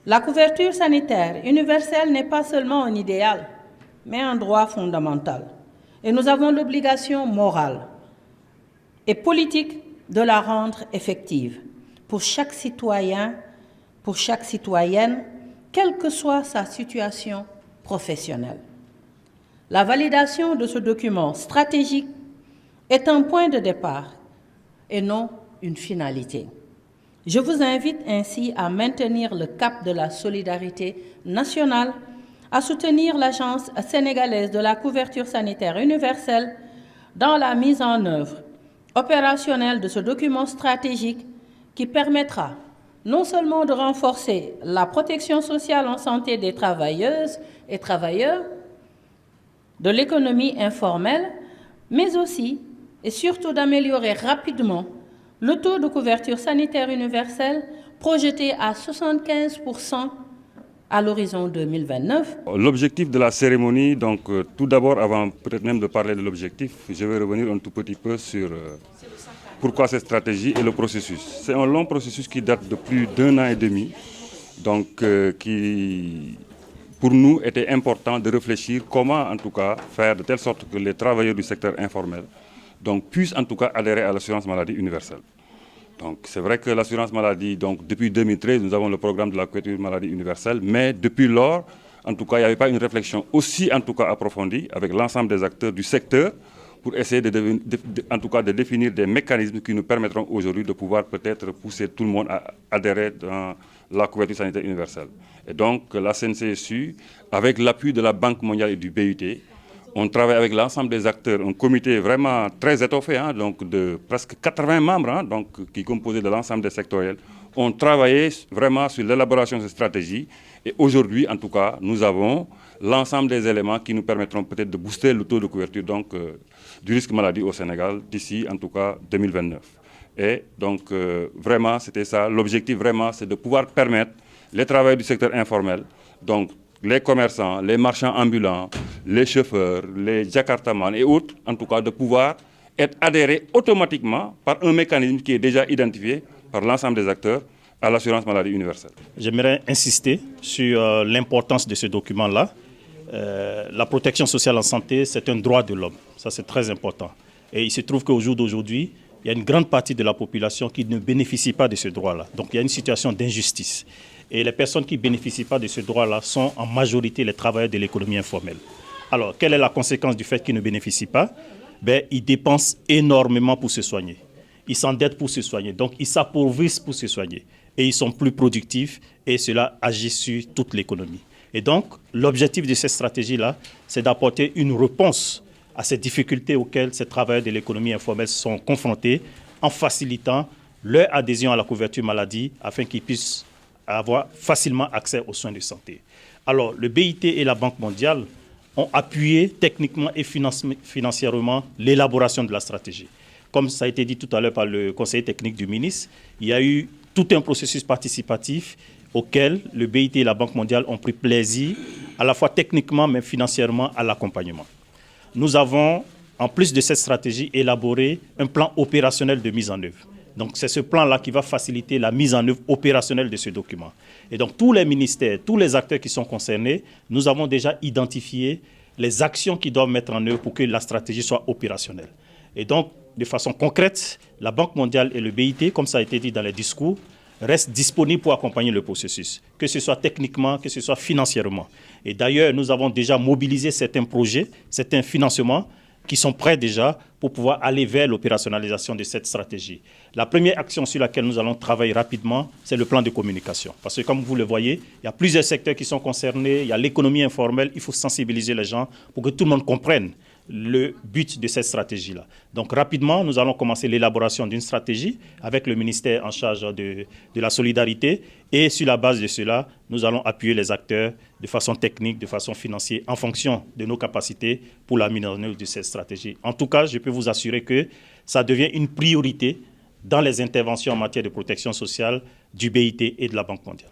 La couverture sanitaire universelle n'est pas seulement un idéal, mais un droit fondamental. Et nous avons l'obligation morale et politique de la rendre effective pour chaque citoyen, pour chaque citoyenne, quelle que soit sa situation professionnelle. La validation de ce document stratégique est un point de départ et non une finalité. Je vous invite ainsi à maintenir le cap de la solidarité nationale, à soutenir l'Agence sénégalaise de la couverture sanitaire universelle dans la mise en œuvre opérationnelle de ce document stratégique qui permettra non seulement de renforcer la protection sociale en santé des travailleuses et travailleurs, de l'économie informelle, mais aussi et surtout d'améliorer rapidement le taux de couverture sanitaire universelle projeté à 75% à l'horizon 2029. L'objectif de la cérémonie, donc tout d'abord, avant peut-être même de parler de l'objectif, je vais revenir un tout petit peu sur pourquoi cette stratégie et le processus. C'est un long processus qui date de plus d'1 an et demi, donc qui, pour nous, était important de réfléchir comment, en tout cas, faire de telle sorte que les travailleurs du secteur informel donc, puissent, en tout cas, adhérer à l'assurance maladie universelle. Donc, c'est vrai que l'assurance maladie, donc, depuis 2013, nous avons le programme de la couverture maladie universelle, mais depuis lors, en tout cas, il n'y avait pas une réflexion aussi, en tout cas, approfondie avec l'ensemble des acteurs du secteur pour essayer en tout cas, de définir des mécanismes qui nous permettront aujourd'hui de pouvoir peut-être pousser tout le monde à adhérer dans la couverture sanitaire universelle. Et donc, la CNCSU, avec l'appui de la Banque mondiale et du BIT, on travaille avec l'ensemble des acteurs, un comité vraiment très étoffé, hein, donc de presque 80 membres, hein, donc, qui est composé de l'ensemble des sectoriels. On travaillait vraiment sur l'élaboration de cette stratégie et aujourd'hui, en tout cas, nous avons l'ensemble des éléments qui nous permettront peut-être de booster le taux de couverture donc, du risque maladie au Sénégal d'ici, en tout cas, 2029. Et donc, vraiment, c'était ça. L'objectif, vraiment, c'est de pouvoir permettre les travailleurs du secteur informel, donc les commerçants, les marchands ambulants, les chauffeurs, les jakartamans et autres, en tout cas, de pouvoir être adhérés automatiquement par un mécanisme qui est déjà identifié par l'ensemble des acteurs à l'assurance maladie universelle. J'aimerais insister sur l'importance de ce document-là. La protection sociale en santé, c'est un droit de l'homme. Ça, c'est très important. Et il se trouve qu'au jour d'aujourd'hui, il y a une grande partie de la population qui ne bénéficie pas de ce droit-là. Donc, il y a une situation d'injustice. Et les personnes qui ne bénéficient pas de ce droit-là sont en majorité les travailleurs de l'économie informelle. Alors, quelle est la conséquence du fait qu'ils ne bénéficient pas? Ils dépensent énormément pour se soigner. Ils s'endettent pour se soigner. Donc, ils s'appauvrissent pour se soigner. Et ils sont plus productifs et cela agit sur toute l'économie. Et donc, l'objectif de cette stratégie-là, c'est d'apporter une réponse à ces difficultés auxquelles ces travailleurs de l'économie informelle sont confrontés en facilitant leur adhésion à la couverture maladie afin qu'ils puissent avoir facilement accès aux soins de santé. Alors, le BIT et la Banque mondiale ont appuyé techniquement et financièrement l'élaboration de la stratégie. Comme ça a été dit tout à l'heure par le conseiller technique du ministre, il y a eu tout un processus participatif auquel le BIT et la Banque mondiale ont pris plaisir, à la fois techniquement mais financièrement, à l'accompagnement. Nous avons, en plus de cette stratégie, élaboré un plan opérationnel de mise en œuvre. Donc c'est ce plan-là qui va faciliter la mise en œuvre opérationnelle de ce document. Et donc tous les ministères, tous les acteurs qui sont concernés, nous avons déjà identifié les actions qu'ils doivent mettre en œuvre pour que la stratégie soit opérationnelle. Et donc, de façon concrète, la Banque mondiale et le BIT, comme ça a été dit dans les discours, restent disponibles pour accompagner le processus, que ce soit techniquement, que ce soit financièrement. Et d'ailleurs, nous avons déjà mobilisé certains projets, certains financements qui sont prêts déjà pour pouvoir aller vers l'opérationnalisation de cette stratégie. La première action sur laquelle nous allons travailler rapidement, c'est le plan de communication. Parce que comme vous le voyez, il y a plusieurs secteurs qui sont concernés, il y a l'économie informelle, il faut sensibiliser les gens pour que tout le monde comprenne le but de cette stratégie-là. Donc rapidement, nous allons commencer l'élaboration d'une stratégie avec le ministère en charge de la solidarité et sur la base de cela, nous allons appuyer les acteurs de façon technique, de façon financière, en fonction de nos capacités pour la mise en œuvre de cette stratégie. En tout cas, je peux vous assurer que ça devient une priorité dans les interventions en matière de protection sociale du BIT et de la Banque mondiale.